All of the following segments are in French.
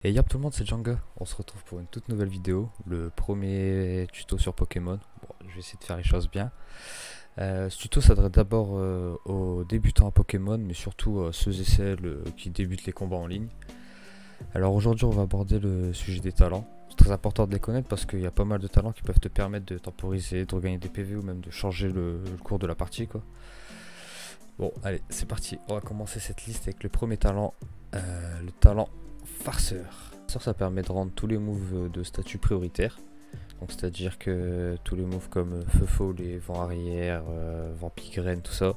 Et yop tout le monde, c'est Django. On se retrouve pour une toute nouvelle vidéo, le premier tuto sur Pokémon. Bon, je vais essayer de faire les choses bien. Ce tuto s'adresse d'abord aux débutants à Pokémon, mais surtout à ceux et celles qui débutent les combats en ligne. Alors aujourd'hui, on va aborder le sujet des talents. C'est très important de les connaître parce qu'il y a pas mal de talents qui peuvent te permettre de temporiser, de regagner des PV ou même de changer le cours de la partie, quoi. Bon, allez, c'est parti. On va commencer cette liste avec le premier talent, le talent farceur. Ça permet de rendre tous les moves de statut prioritaires. Donc c'est-à-dire que tous les moves comme feu follet, vent arrière, vent pigraine, tout ça,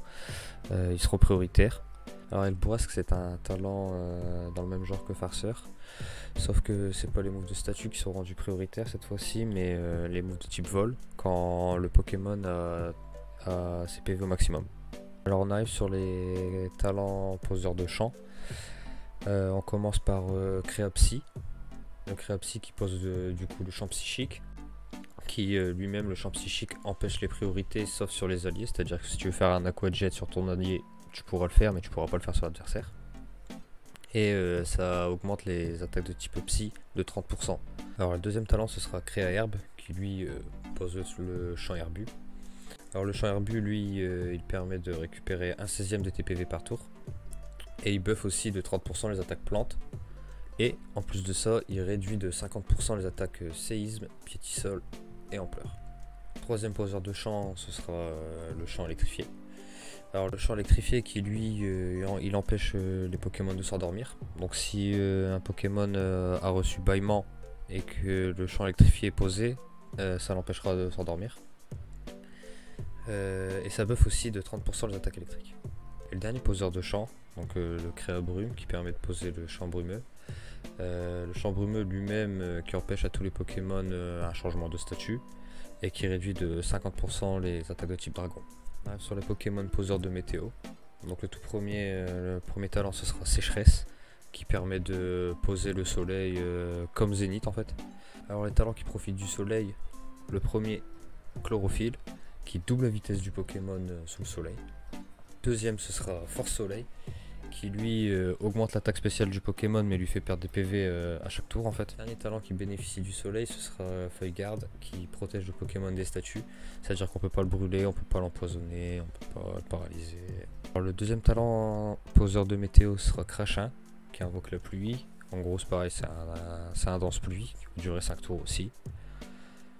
ils seront prioritaires. Alors El Bourrasque, c'est un talent dans le même genre que farceur, sauf que c'est pas les moves de statut qui sont rendus prioritaires cette fois-ci, mais les moves de type vol quand le Pokémon a ses PV au maximum. Alors on arrive sur les talents poseurs de champ. On commence par Créapsy. Le Créapsy qui pose du coup le champ psychique, qui lui-même, le champ psychique, empêche les priorités sauf sur les alliés. C'est-à-dire que si tu veux faire un Aqua Jet sur ton allié, tu pourras le faire, mais tu pourras pas le faire sur l'adversaire. Et ça augmente les attaques de type Psy de 30%. Alors le deuxième talent, ce sera Créa Herbe, qui lui pose le champ herbu. Alors le champ herbu, lui, il permet de récupérer 1/16 de TPV par tour. Et il buff aussi de 30% les attaques plantes. Et en plus de ça, il réduit de 50% les attaques séisme, piétisol et ampleur. Troisième poseur de champ, ce sera le champ électrifié. Alors le champ électrifié qui lui, il empêche les Pokémon de s'endormir. Donc si un Pokémon a reçu bâillement et que le champ électrifié est posé, ça l'empêchera de s'endormir. Et ça buff aussi de 30% les attaques électriques. Et le dernier poseur de champ, donc le Créa Brume qui permet de poser le champ brumeux. Le champ brumeux lui-même qui empêche à tous les Pokémon un changement de statut et qui réduit de 50% les attaques de type dragon. On arrive sur les Pokémon poseurs de météo. Donc le premier talent, ce sera Sécheresse, qui permet de poser le soleil comme Zénith en fait. Alors les talents qui profitent du soleil, le premier, Chlorophylle, qui double la vitesse du Pokémon sous le soleil. Deuxième, ce sera Force Soleil, qui lui augmente l'attaque spéciale du Pokémon mais lui fait perdre des PV à chaque tour en fait. Dernier talent qui bénéficie du soleil, ce sera Feuille Garde, qui protège le Pokémon des statues, c'est à dire qu'on peut pas le brûler, on peut pas l'empoisonner, on peut pas le paralyser. Alors le deuxième talent poseur de météo sera Crachin, qui invoque la pluie. En gros c'est pareil, c'est un danse pluie qui peut durer 5 tours aussi.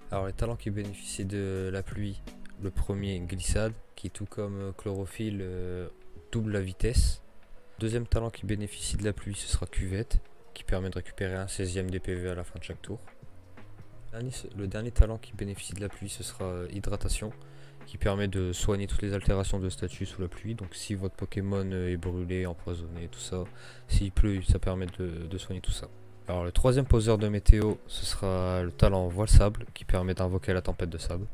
Alors les talents qui bénéficient de la pluie, le premier, Glissade, qui tout comme Chlorophylle double la vitesse. Deuxième talent qui bénéficie de la pluie, ce sera Cuvette, qui permet de récupérer 1/16 des PV à la fin de chaque tour. Le dernier talent qui bénéficie de la pluie, ce sera Hydratation, qui permet de soigner toutes les altérations de statut sous la pluie. Donc si votre Pokémon est brûlé, empoisonné, tout ça, s'il pleut, ça permet de soigner tout ça. Alors le troisième poseur de météo, ce sera le talent Voile Sable, qui permet d'invoquer la tempête de sable.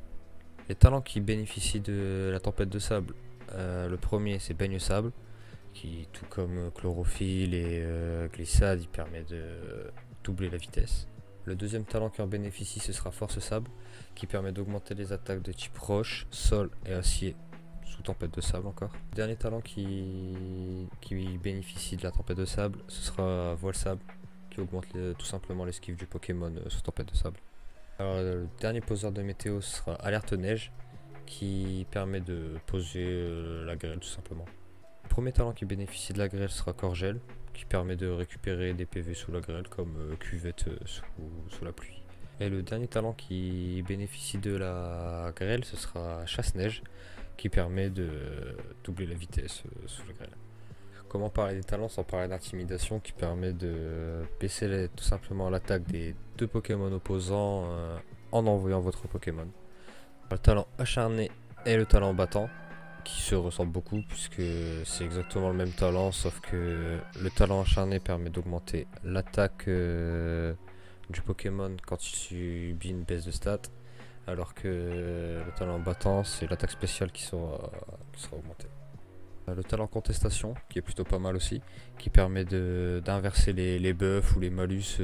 Les talents qui bénéficient de la tempête de sable, le premier c'est Baigne Sable, qui tout comme Chlorophylle et Glissade, il permet de doubler la vitesse. Le deuxième talent qui en bénéficie, ce sera Force Sable, qui permet d'augmenter les attaques de type roche, sol et acier sous tempête de sable encore. Le dernier talent qui bénéficie de la tempête de sable, ce sera Voile Sable, qui augmente tout simplement l'esquive du Pokémon sous tempête de sable. Alors, le dernier poseur de météo sera Alerte Neige, qui permet de poser la grêle tout simplement. Le premier talent qui bénéficie de la grêle sera Corgel, qui permet de récupérer des PV sous la grêle comme Cuvette sous la pluie. Et le dernier talent qui bénéficie de la grêle, ce sera Chasse-Neige, qui permet de doubler la vitesse sous la grêle. Comment parler des talents sans parler d'intimidation, qui permet de baisser tout simplement l'attaque des deux Pokémon opposants en envoyant votre Pokémon. Le talent Acharné et le talent Battant, qui se ressemblent beaucoup puisque c'est exactement le même talent, sauf que le talent Acharné permet d'augmenter l'attaque du Pokémon quand il subit une baisse de stats, alors que le talent Battant, c'est l'attaque spéciale qui sera augmentée. Le talent Contestation, qui est plutôt pas mal aussi, qui permet d'inverser les buffs ou les malus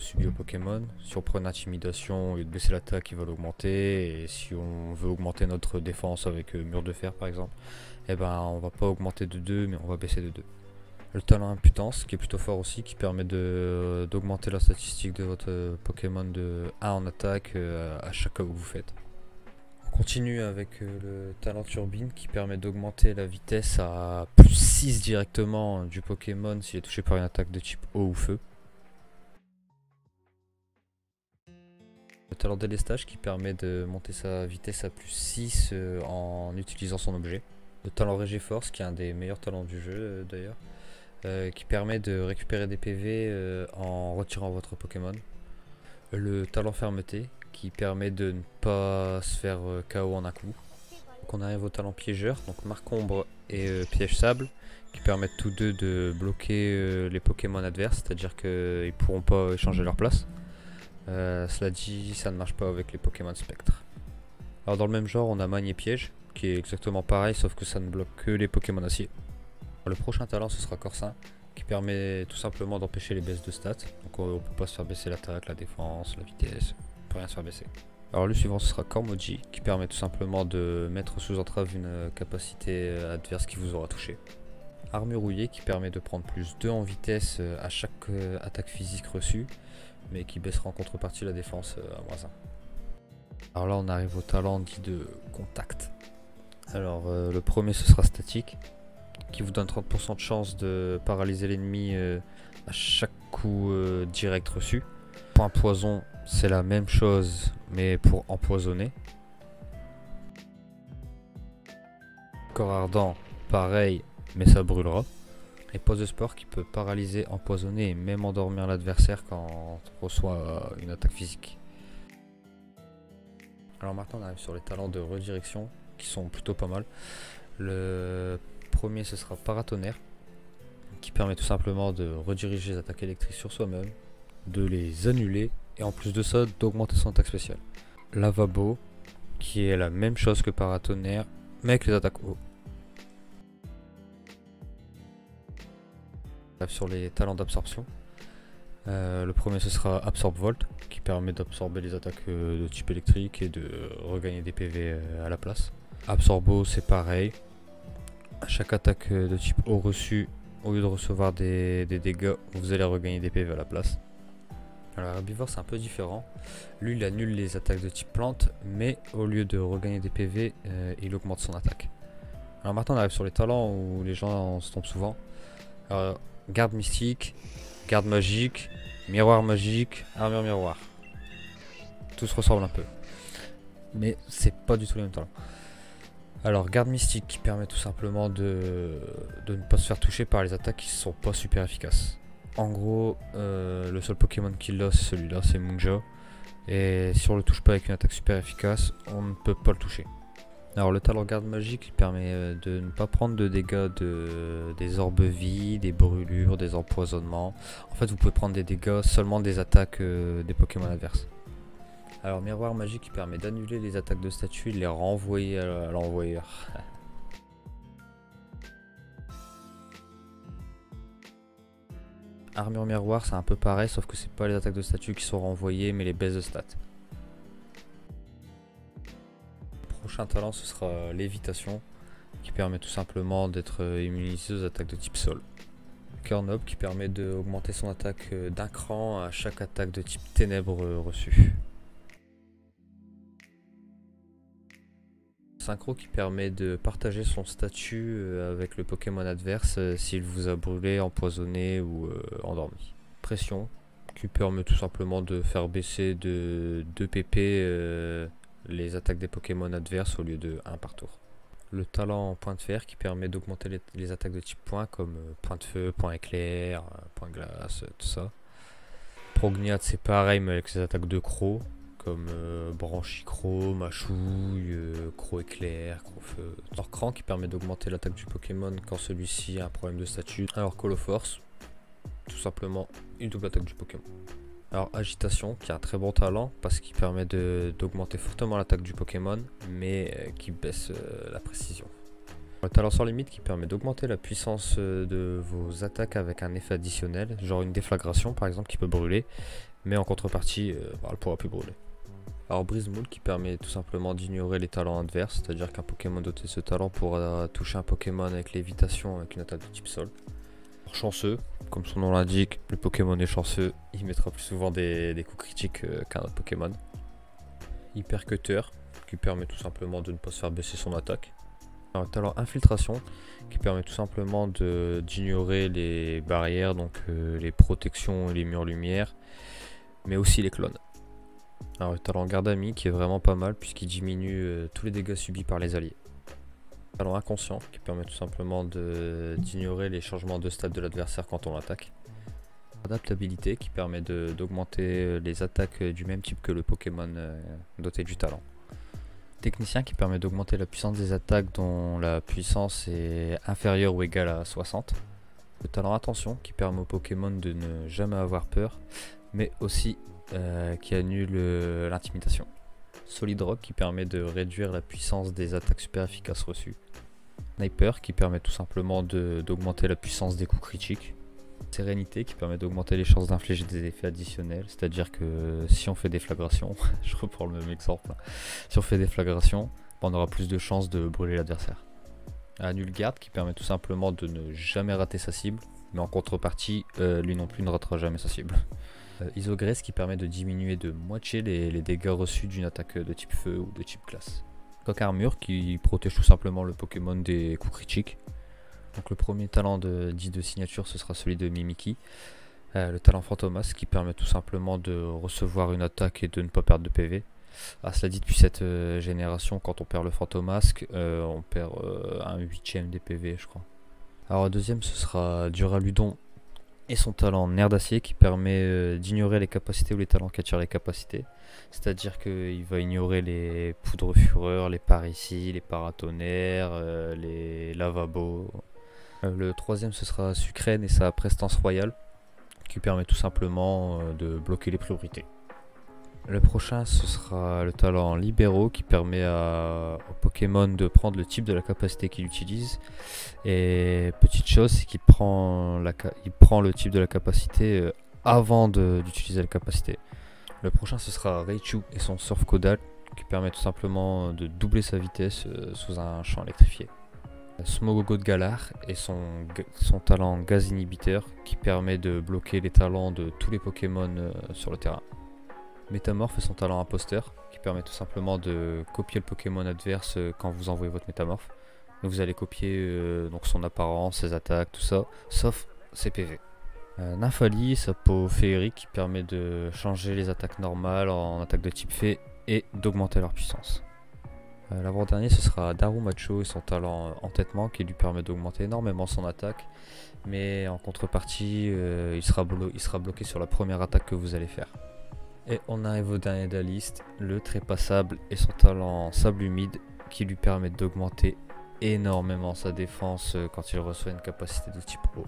subis au Pokémon. Si on prend une intimidation, au lieu de baisser l'attaque, il va l'augmenter. Et si on veut augmenter notre défense avec mur de fer par exemple, eh ben on va pas augmenter de 2, mais on va baisser de 2. Le talent imputance qui est plutôt fort aussi, qui permet d'augmenter la statistique de votre Pokémon de 1 en attaque à chaque cas que vous faites. On continue avec le talent turbine qui permet d'augmenter la vitesse à plus 6 directement du Pokémon s'il est touché par une attaque de type eau ou feu. Le talent délestage qui permet de monter sa vitesse à plus 6 en utilisant son objet. Le talent Régéforce qui est un des meilleurs talents du jeu d'ailleurs. Qui permet de récupérer des PV en retirant votre Pokémon. Le talent fermeté qui permet de ne pas se faire KO en un coup. Donc on arrive au talent piégeur, donc marque ombre et piège sable qui permettent tous deux de bloquer les Pokémon adverses, c'est-à-dire qu'ils ne pourront pas échanger leur place. Cela dit, ça ne marche pas avec les Pokémon spectre. Alors dans le même genre, on a magne et piège qui est exactement pareil sauf que ça ne bloque que les Pokémon acier. Le prochain talent ce sera Corsin qui permet tout simplement d'empêcher les baisses de stats. Donc on ne peut pas se faire baisser l'attaque, la défense, la vitesse, on peut rien se faire baisser. Alors le suivant ce sera Cormoji qui permet tout simplement de mettre sous entrave une capacité adverse qui vous aura touché. Armure rouillée qui permet de prendre plus 2 en vitesse à chaque attaque physique reçue, mais qui baissera en contrepartie la défense à -1. Alors là on arrive au talent dit de contact. Alors le premier ce sera statique, qui vous donne 30% de chance de paralyser l'ennemi à chaque coup direct reçu. Point poison, c'est la même chose mais pour empoisonner. Corps ardent, pareil mais ça brûlera. Et pose de sport qui peut paralyser, empoisonner et même endormir l'adversaire quand on reçoit une attaque physique. Alors maintenant on arrive sur les talents de redirection qui sont plutôt pas mal. Le premier ce sera Paratonnerre qui permet tout simplement de rediriger les attaques électriques sur soi-même, de les annuler et en plus de ça d'augmenter son attaque spéciale. Lavabo qui est la même chose que Paratonnerre mais avec les attaques eau. Sur les talents d'absorption, le premier ce sera Absorb Volt qui permet d'absorber les attaques de type électrique et de regagner des PV à la place. Absorbo c'est pareil. À chaque attaque de type eau reçue, au lieu de recevoir des dégâts, vous allez regagner des PV à la place. Alors Herbivore c'est un peu différent. Lui il annule les attaques de type plante, mais au lieu de regagner des PV, il augmente son attaque. Alors maintenant on arrive sur les talents où les gens se tombent souvent. Alors, garde mystique, garde magique, miroir magique, armure miroir. Tout se ressemble un peu. Mais c'est pas du tout les mêmes talents. Alors garde mystique qui permet tout simplement de ne pas se faire toucher par les attaques qui sont pas super efficaces. En gros le seul Pokémon qui l'a c'est celui-là, c'est Munja. Et si on le touche pas avec une attaque super efficace, on ne peut pas le toucher. Alors le talent garde magique permet de ne pas prendre de dégâts des orbes vie, des brûlures, des empoisonnements. En fait vous pouvez prendre des dégâts seulement des attaques des Pokémon adverses. Alors miroir magique qui permet d'annuler les attaques de statues et de les renvoyer à l'envoyeur. Armure miroir c'est un peu pareil sauf que c'est pas les attaques de statues qui sont renvoyées mais les baisses de stats. Le prochain talent ce sera lévitation qui permet tout simplement d'être immunisé aux attaques de type sol. Cœur noble qui permet d'augmenter son attaque d'un cran à chaque attaque de type ténèbres reçue. Synchro qui permet de partager son statut avec le Pokémon adverse s'il vous a brûlé, empoisonné ou endormi. Pression qui permet tout simplement de faire baisser de 2 pp les attaques des Pokémon adverses au lieu de 1 par tour. Le talent point de fer qui permet d'augmenter les attaques de type point comme point de feu, point éclair, point glace, tout ça. Prognate c'est pareil mais avec ses attaques de croc comme branchicroc, mâchouille, croc éclair, croc feu. Alors cran qui permet d'augmenter l'attaque du Pokémon quand celui-ci a un problème de statut. Alors Coloforce, tout simplement une double attaque du Pokémon. Alors agitation qui a un très bon talent parce qu'il permet d'augmenter fortement l'attaque du Pokémon mais qui baisse la précision. Le talent sans limite qui permet d'augmenter la puissance de vos attaques avec un effet additionnel, genre une déflagration par exemple qui peut brûler, mais en contrepartie elle ne pourra plus brûler. Alors brise moule qui permet tout simplement d'ignorer les talents adverses, c'est à dire qu'un Pokémon doté de ce talent pourra toucher un Pokémon avec lévitation avec une attaque de type sol. chanceux, comme son nom l'indique, le Pokémon est chanceux, il mettra plus souvent des coups critiques qu'un autre Pokémon. Hyper Cutter, qui permet tout simplement de ne pas se faire baisser son attaque. Un talent Infiltration, qui permet tout simplement d'ignorer les barrières, donc les protections et les murs lumière, mais aussi les clones. Alors le talent Garde Ami, qui est vraiment pas mal, puisqu'il diminue tous les dégâts subis par les alliés. Talent Inconscient, qui permet tout simplement d'ignorer les changements de stade de l'adversaire quand on l'attaque. Adaptabilité, qui permet d'augmenter les attaques du même type que le Pokémon doté du talent. Technicien, qui permet d'augmenter la puissance des attaques dont la puissance est inférieure ou égale à 60. Le talent Attention, qui permet au Pokémon de ne jamais avoir peur, mais aussi qui annule l'intimidation. Solid Rock, qui permet de réduire la puissance des attaques super efficaces reçues. Sniper, qui permet tout simplement d'augmenter la puissance des coups critiques. Sérénité, qui permet d'augmenter les chances d'infliger des effets additionnels, c'est-à-dire que si on fait des flagrations, je reprends le même exemple, si on fait des flagrations, on aura plus de chances de brûler l'adversaire. Annule Garde, qui permet tout simplement de ne jamais rater sa cible, mais en contrepartie, lui non plus ne ratera jamais sa cible. Isogresse, qui permet de diminuer de moitié les dégâts reçus d'une attaque de type feu ou de type glace. Coque Armure, qui protège tout simplement le Pokémon des coups critiques. Donc le premier talent dit de signature, ce sera celui de Mimikyu. Le talent Fantomas, qui permet tout simplement de recevoir une attaque et de ne pas perdre de PV. Cela dit, depuis cette génération, quand on perd le Fantomasque, on perd un 8ème des PV, je crois. Alors le deuxième, ce sera Duraludon et son talent Nerf d'Acier, qui permet d'ignorer les capacités ou les talents qui attirent les capacités. C'est-à-dire qu'il va ignorer les poudres fureur, les parisis, les paratonnerres, les lavabos. Le troisième, ce sera Sucrène et sa prestance royale, qui permet tout simplement de bloquer les priorités. Le prochain, ce sera le talent Libéraux, qui permet au Pokémon de prendre le type de la capacité qu'il utilise. Et petite chose, c'est qu'il prend le type de la capacité avant d'utiliser la capacité. Le prochain, ce sera Raichu et son Surf Caudal, qui permet tout simplement de doubler sa vitesse sous un champ électrifié. Smogogo de Galar et son talent Gaz Inhibiteur, qui permet de bloquer les talents de tous les Pokémon sur le terrain. Métamorphe et son talent Imposteur, qui permet tout simplement de copier le Pokémon adverse quand vous envoyez votre métamorphe. Donc vous allez copier donc son apparence, ses attaques, tout ça, sauf ses PV. Nymphali et sa peau féerique, qui permet de changer les attaques normales en attaques de type fée et d'augmenter leur puissance. L'avant-dernier, ce sera Darumacho et son talent Entêtement, qui lui permet d'augmenter énormément son attaque, mais en contrepartie il sera bloqué sur la première attaque que vous allez faire. Et on arrive au dernier de la liste, le Trépassable et son talent Sable Humide, qui lui permet d'augmenter énormément sa défense quand il reçoit une capacité de type eau.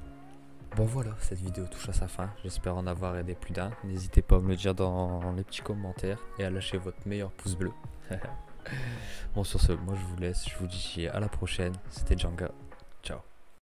Bon voilà, cette vidéo touche à sa fin, j'espère en avoir aidé plus d'un. N'hésitez pas à me le dire dans les petits commentaires et à lâcher votre meilleur pouce bleu. Bon, sur ce, moi je vous laisse, je vous dis à la prochaine, c'était Djanga, ciao.